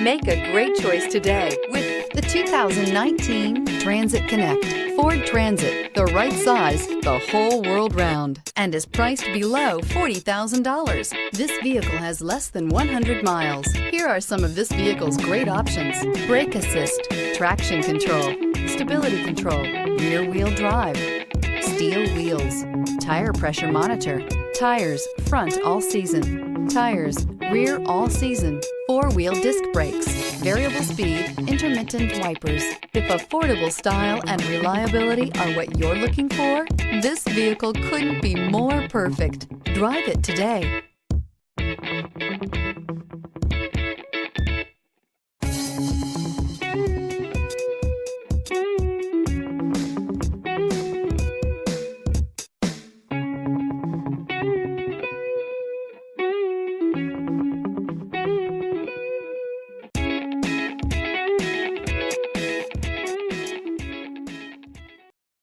Make a great choice today with the 2019 Transit Connect. Ford Transit, the right size the whole world round, and is priced below $40,000. This vehicle has less than 100 miles. Here are some of this vehicle's great options: brake assist, traction control, stability control, rear wheel drive, steel wheels, tire pressure monitor, tires front all season, tires rear all season, four-wheel disc brakes, variable speed, intermittent wipers. If affordable style and reliability are what you're looking for, this vehicle couldn't be more perfect. Drive it today.